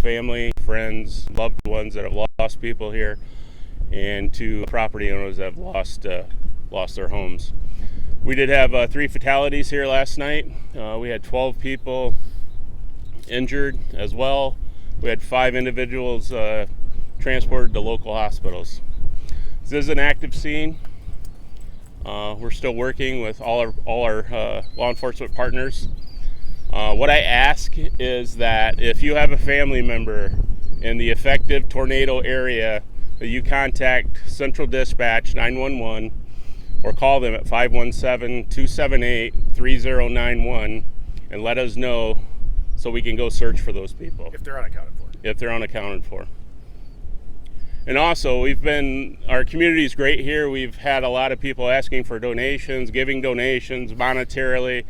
family, friends, loved ones that have lost people here, and to property owners that have lost their homes. We did have 3 fatalities here last night. We had 12 people injured as well. We had 5 individuals transported to local hospitals. This is an active scene. We're still working with all our law enforcement partners. What I ask is that if you have a family member in the affected tornado area, that you contact Central Dispatch 911 or call them at 517-278-3091 and let us know so we can go search for those people. If they're unaccounted for. If they're unaccounted for. And also, our community is great here. We've had a lot of people asking for donations, giving donations monetarily.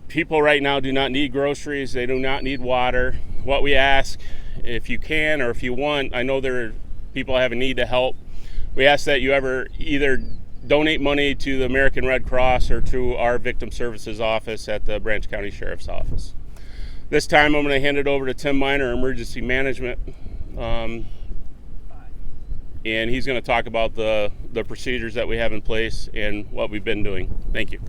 People right now do not need groceries. They do not need water. What we ask, if you can or if you want, I know there are people have a need to help. We ask that you either donate money to the American Red Cross or to our Victim Services office at the Branch County Sheriff's Office. This time I'm going to hand it over to Tim Miner, Emergency Management, and he's going to talk about the procedures that we have in place and what we've been doing. Thank you.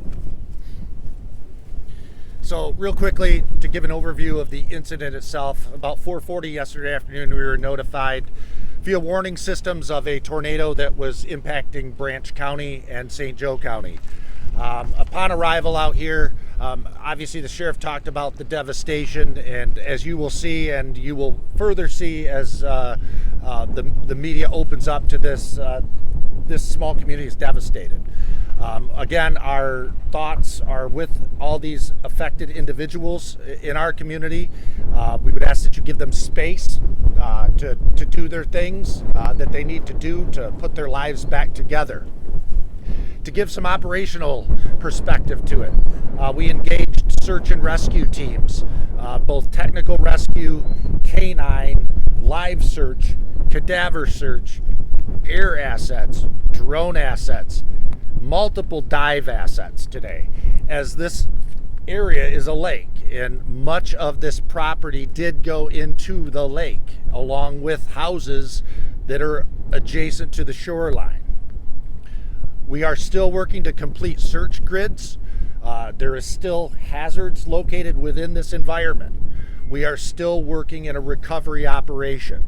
So real quickly, to give an overview of the incident itself, about 4:40 yesterday afternoon, we were notified via warning systems of a tornado that was impacting Branch County and St. Joe County. Upon arrival out here, obviously the sheriff talked about the devastation, and as you will see and you will further see as the media opens up to this, this small community is devastated. Again, our thoughts are with all these affected individuals in our community. We would ask that you give them space to do their things that they need to do to put their lives back together. To give some operational perspective to it, we engaged search and rescue teams, both technical rescue, canine, live search, cadaver search, air assets, drone assets, multiple dive assets today, as this area is a lake and much of this property did go into the lake along with houses that are adjacent to the shoreline. We are still working to complete search grids. There is still hazards located within this environment. We are still working in a recovery operation.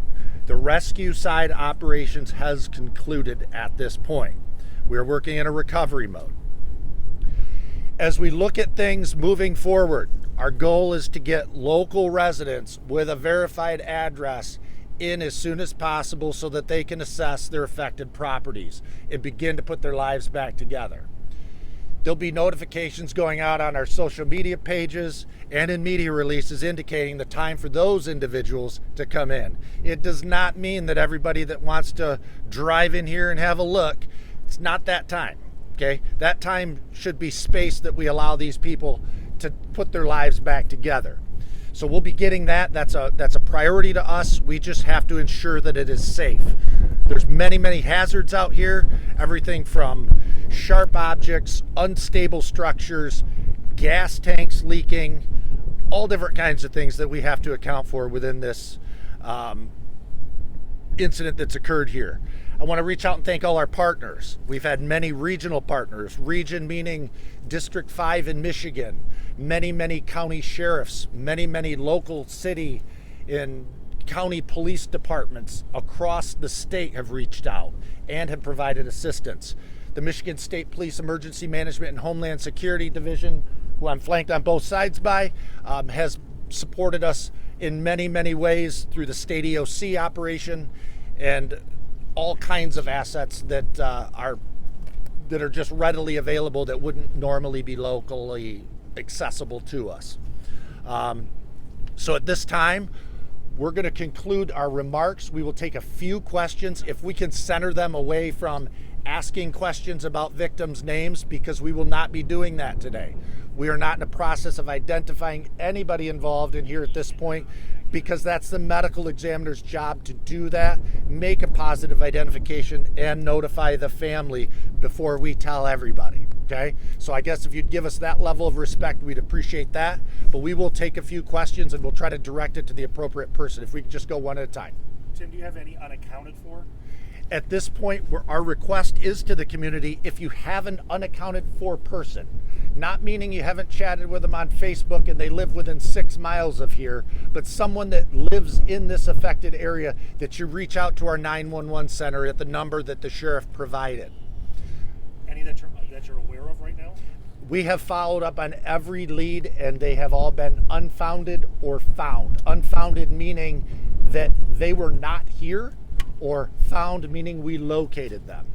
The rescue side operations has concluded at this point. We are working in a recovery mode. As we look at things moving forward, our goal is to get local residents with a verified address in as soon as possible so that they can assess their affected properties and begin to put their lives back together. There'll be notifications going out on our social media pages and in media releases indicating the time for those individuals to come in. It does not mean that everybody that wants to drive in here and have a look, it's not that time, okay? That time should be space that we allow these people to put their lives back together. So we'll be getting that. That's a priority to us. We just have to ensure that it is safe. There's many hazards out here, everything from sharp objects, unstable structures, gas tanks leaking, all different kinds of things that we have to account for within this incident that's occurred here. I want to reach out and thank all our partners. We've had many regional partners, region meaning District 5 in Michigan, many county sheriffs, many local city and county police departments across the state have reached out and have provided assistance. The Michigan State Police Emergency Management and Homeland Security Division, who I'm flanked on both sides by, has supported us in many ways through the state EOC operation and all kinds of assets that are just readily available that wouldn't normally be locally accessible to us. So at this time, we're going to conclude our remarks. We will take a few questions if we can center them away from asking questions about victims' names, because we will not be doing that today. We are not in the process of identifying anybody involved in here at this point, because that's the medical examiner's job to do that, make a positive identification, and notify the family before we tell everybody. Okay, so I guess if you'd give us that level of respect, we'd appreciate that. But we will take a few questions and we'll try to direct it to the appropriate person. If we could just go one at a time. Tim, do you have any unaccounted for? At this point, our request is to the community, if you have an unaccounted for person, not meaning you haven't chatted with them on Facebook and they live within 6 miles of here, but someone that lives in this affected area, that you reach out to our 911 center at the number that the sheriff provided. Any that you're aware of right now? We have followed up on every lead and they have all been unfounded or found. Unfounded meaning that they were not here, or found meaning we located them.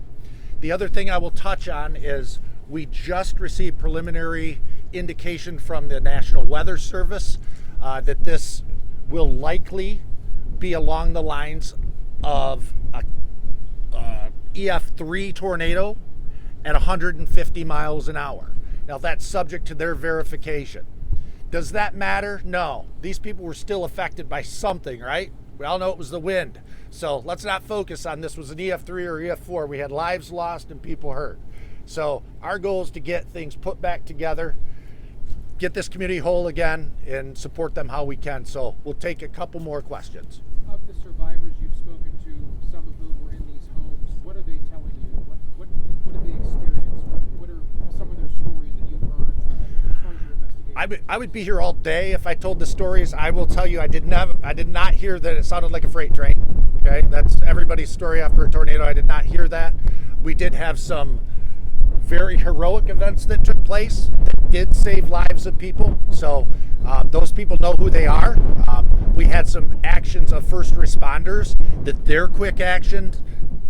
The other thing I will touch on is we just received preliminary indication from the National Weather Service that this will likely be along the lines of a EF3 tornado at 150 miles an hour. Now that's subject to their verification. Does that matter? No. These people were still affected by something, right? We all know it was the wind. So let's not focus on this was an EF3 or EF4. We had lives lost and people hurt. So our goal is to get things put back together, get this community whole again, and support them how we can. So we'll take a couple more questions. Of the survivors you've spoken to, some of whom were in these homes, what are they telling you? What did they experience? What are some of their stories that you've heard as far as your investigation? I would be here all day if I told the stories. I will tell you, I did not hear that it sounded like a freight train. Okay, that's everybody's story after a tornado. I did not hear that. We did have some very heroic events that took place that did save lives of people. So those people know who they are. We had some actions of first responders that their quick action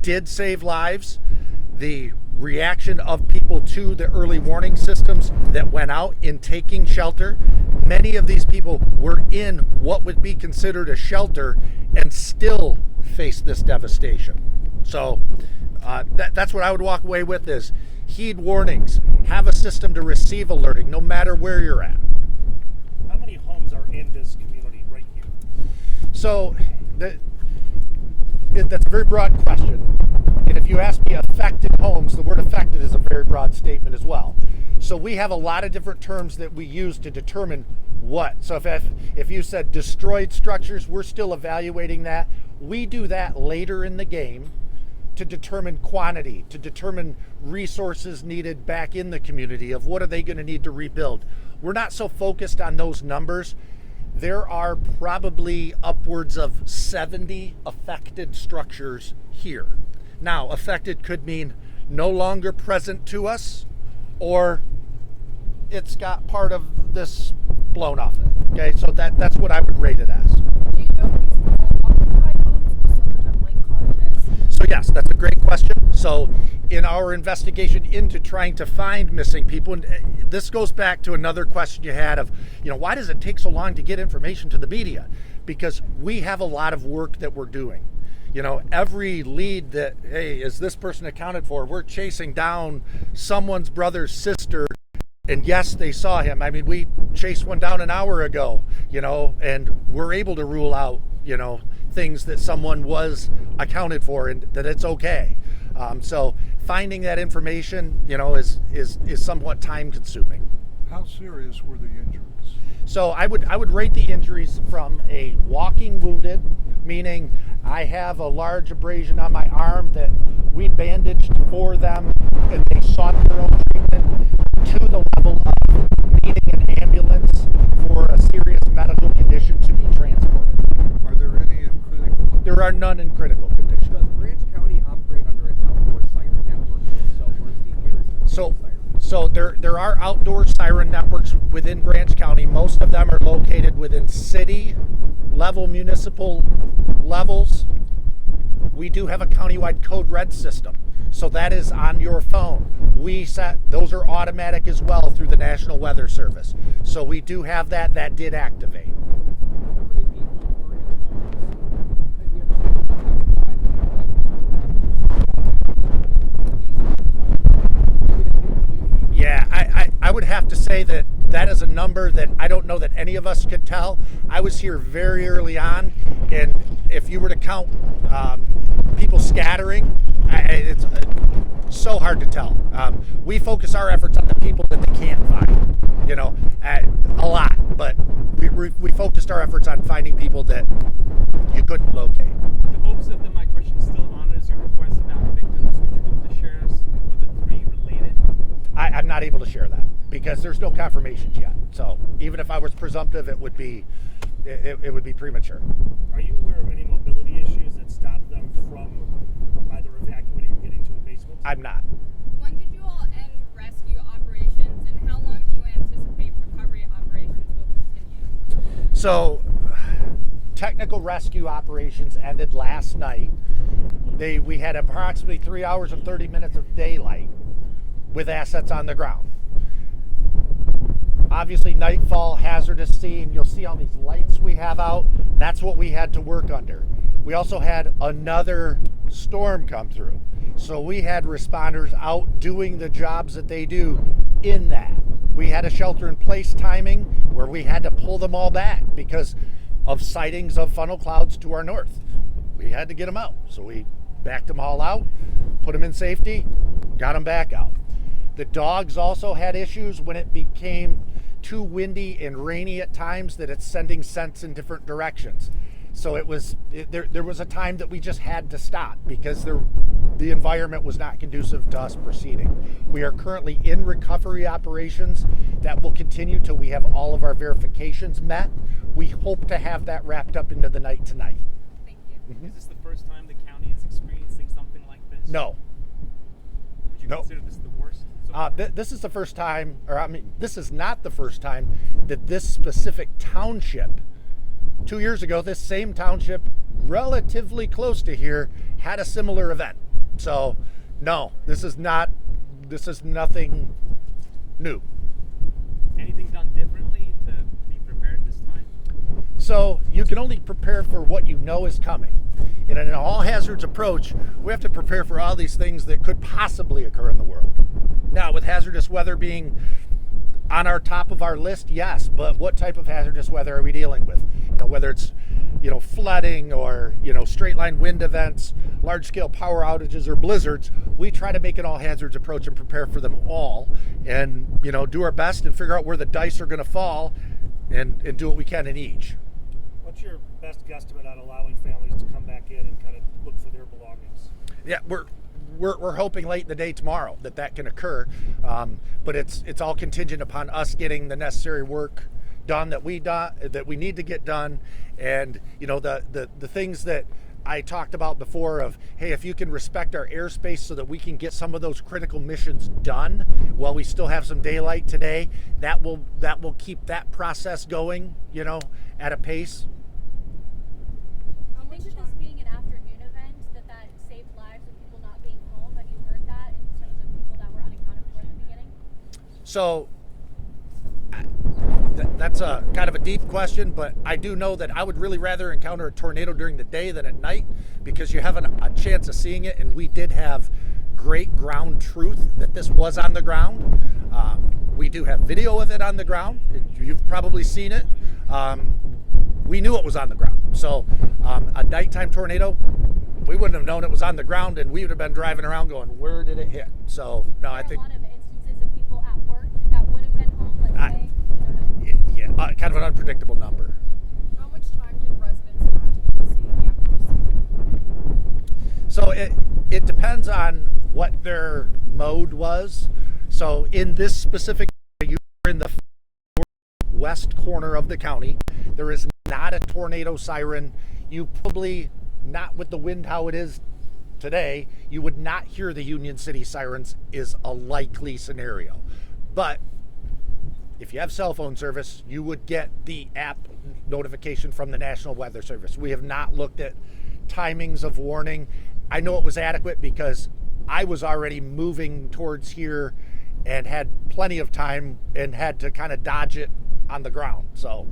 did save lives. The reaction of people to the early warning systems that went out in taking shelter. Many of these people were in what would be considered a shelter and still face this devastation. So that's what I would walk away with is heed warnings, have a system to receive alerting no matter where you're at. How many homes are in this community right here? So that's a very broad question. And if you ask me affected homes, the word affected is a very broad statement as well. So we have a lot of different terms that we use to determine what. So if you said destroyed structures, we're still evaluating that. We do that later in the game to determine quantity, to determine resources needed back in the community of what are they going to need to rebuild. We're not so focused on those numbers. There are probably upwards of 70 affected structures here. Now, affected could mean no longer present to us, or it's got part of this blown off it. Okay, so that's what I would rate it as. Do you know if these were all occupied homes or some of them lake cottages? So yes, that's a great question. So in our investigation into trying to find missing people, and this goes back to another question you had of, why does it take so long to get information to the media? Because we have a lot of work that we're doing. Every lead that, hey, is this person accounted for? We're chasing down someone's brother's sister, and yes, they saw him. I mean, we chased one down an hour ago, and we're able to rule out, things that someone was accounted for and that it's okay. So finding that information, is somewhat time consuming. How serious were the injuries? So I would rate the injuries from a walking wounded, meaning I have a large abrasion on my arm that we bandaged for them and they sought their own treatment, to the level of needing an ambulance for a serious medical condition to be transported. Are there any in critical? There are none in critical condition. Does Branch County operate under an outdoor siren network? And so where's the areas of siren? So there are outdoor siren networks within Branch County. Most of them are located within city level, municipal levels. We do have a countywide code red system. So that is on your phone. Those are automatic as well through the National Weather Service. So we do have that did activate. How many people were in homes? And you understand how many people died, how many people Yeah, I would have to say that is a number that I don't know that any of us could tell. I was here very early on, and if you were to count people scattering, it's so hard to tell. We focus our efforts on the people that they can't find, a lot. But we focused our efforts on finding people that you couldn't locate. The hopes of my question still honors your request about victims. Would you be able to share us were the three related? I'm not able to share that because there's no confirmations yet. So even if I was presumptive, it would be premature. Are you aware of any mobility issues that stop them from either evacuating or getting to a basement? I'm not. When did you all end rescue operations, and how long do you anticipate recovery operations will continue? So technical rescue operations ended last night. We had approximately 3 hours and 30 minutes of daylight with assets on the ground. Obviously, nightfall, hazardous scene. You'll see all these lights we have out. That's what we had to work under. We also had another storm come through. So we had responders out doing the jobs that they do in that. We had a shelter in place timing where we had to pull them all back because of sightings of funnel clouds to our north. We had to get them out. So we backed them all out, put them in safety, got them back out. The dogs also had issues when it became too windy and rainy at times that it's sending scents in different directions. So there was a time that we just had to stop because the environment was not conducive to us proceeding. We are currently in recovery operations that will continue till we have all of our verifications met. We hope to have that wrapped up into the night tonight. Thank you. Is this the first time the county is experiencing something like this? No. Would you No. consider this the worst? So far? This is the first time, this is not the first time that this specific township, 2 years ago, this same township, relatively close to here, had a similar event. So, no, this is nothing new. Anything done differently to be prepared this time? So you can only prepare for what you know is coming. In an all hazards approach, we have to prepare for all these things that could possibly occur in the world. Now, with hazardous weather being on our top of our list, yes, but what type of hazardous weather are we dealing with? Whether it's, flooding or, straight line wind events, large scale power outages or blizzards, we try to make an all hazards approach and prepare for them all and, do our best and figure out where the dice are going to fall and do what we can in each. What's your best guesstimate on allowing families to come back in and kind of look for their belongings? Yeah, we're hoping late in the day tomorrow that can occur, but it's all contingent upon us getting the necessary work done that we need to get done, and the things that I talked about before of, hey, if you can respect our airspace so that we can get some of those critical missions done while we still have some daylight today, that will keep that process going, at a pace. Do you think with this being an afternoon event that saved lives with people not being home? Have you heard that in terms of people that were unaccounted for in the beginning? So that's a kind of a deep question, but I do know that I would really rather encounter a tornado during the day than at night because you have a chance of seeing it, and we did have great ground truth that this was on the ground. We do have video of it on the ground. You've probably seen it. We knew it was on the ground. So a nighttime tornado, we wouldn't have known it was on the ground, and we would have been driving around going, where did it hit? So no, I think a lot of instances of people at work that would have been home, let's say, I don't know. yeah, kind of an unpredictable number. How much time did residents have to get the scene after receiving? So it depends on what their mode was. So in this specific area, you are in the west corner of the county. There is not a tornado siren. You probably, not with the wind how it is today, you would not hear the Union City sirens is a likely scenario. But if you have cell phone service, you would get the app notification from the National Weather Service. We have not looked at timings of warning. I know it was adequate because I was already moving towards here and had plenty of time and had to kind of dodge it on the ground. So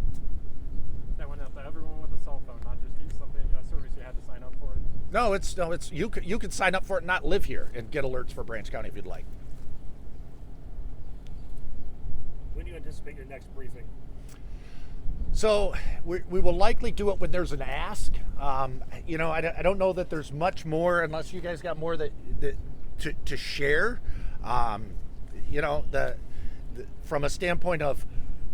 that went out to everyone with a cell phone, not just a service you had to sign up for. No, it's you could sign up for it and not live here and get alerts for Branch County if you'd like. When do you anticipate your next briefing? So we will likely do it when there's an ask. You know, I don't know that there's much more unless you guys got more that to share. You know, from a standpoint of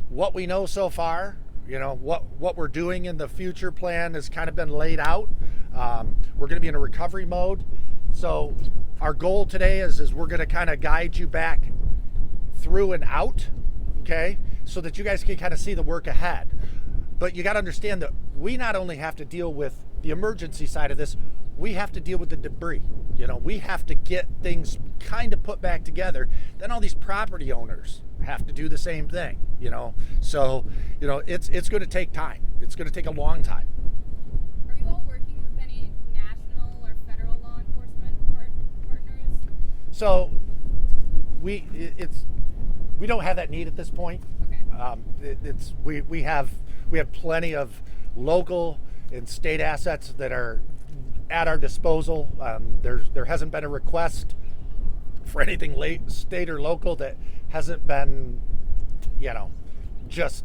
what we know so far, you know, what we're doing in the future plan has kind of been laid out. We're going to be in a recovery mode. So our goal today is we're going to kind of guide you back through and out, okay, so that you guys can kind of see the work ahead. But you got to understand that we not only have to deal with the emergency side of this, we have to deal with the debris. You know, we have to get things kind of put back together. Then all these property owners have to do the same thing, you know. So, you know, it's going to take time. It's going to take a long time. Are you all working with any national or federal law enforcement partners? So we don't have that need at this point. Okay. We have plenty of local and state assets that are at our disposal. There hasn't been a request for anything state or local that hasn't been, you know, just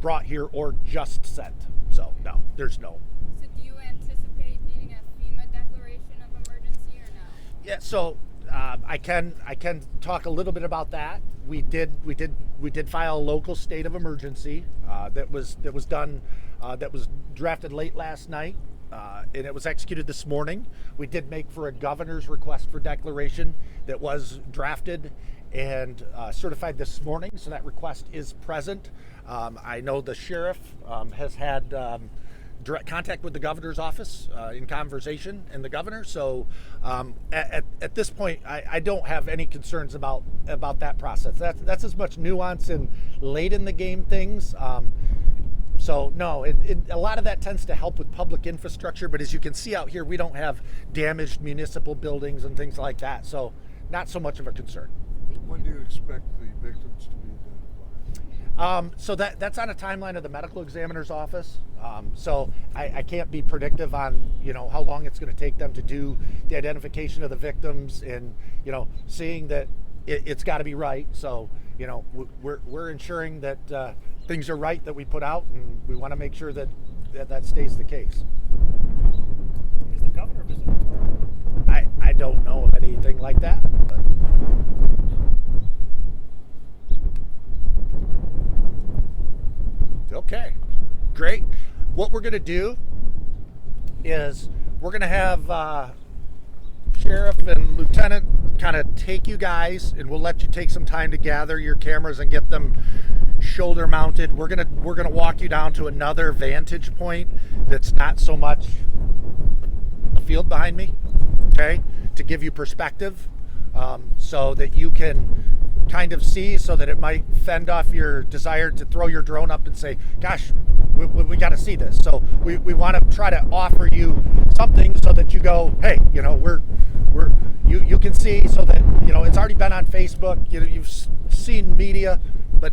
brought here or just sent. So no, there's no. So do you anticipate needing a FEMA declaration of emergency or no? Yeah. So I can talk a little bit about that. We did file a local state of emergency that was done that was drafted late last night. And it was executed this morning. We did make for a governor's request for declaration that was drafted and certified this morning, so that request is present. I know the sheriff has had direct contact with the governor's office in conversation and the governor. So at this point, I don't have any concerns about that process. That's as much nuance and late in the game things. So no, a lot of that tends to help with public infrastructure, but as you can see out here, we don't have damaged municipal buildings and things like that. So not so much of a concern. When do you expect the victims to be identified? So that's on a timeline of the medical examiner's office. So I can't be predictive on, you know, how long it's going to take them to do the identification of the victims and, you know, seeing that it's got to be right. So, you know, we're ensuring that things are right that we put out, and we want to make sure that stays the case. Is the governor visiting? I don't know of anything like that. But. Okay, great. What we're going to do is we're going to have Sheriff and Lieutenant kind of take you guys, and we'll let you take some time to gather your cameras and get them shoulder mounted. We're gonna walk you down to another vantage point that's not so much a field behind me, okay, to give you perspective, so that you can kind of see, so that it might fend off your desire to throw your drone up and say, gosh, we got to see this. So we want to try to offer you something so that you go, hey, you know, you can see, so that, you know, it's already been on Facebook, you know, you've seen media, but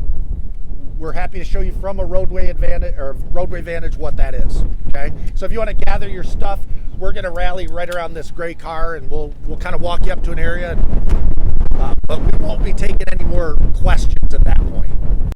we're happy to show you from a roadway vantage what that is. Okay, so if you want to gather your stuff, we're going to rally right around this gray car, and we'll kind of walk you up to an area, but we won't be taking any more questions at that point.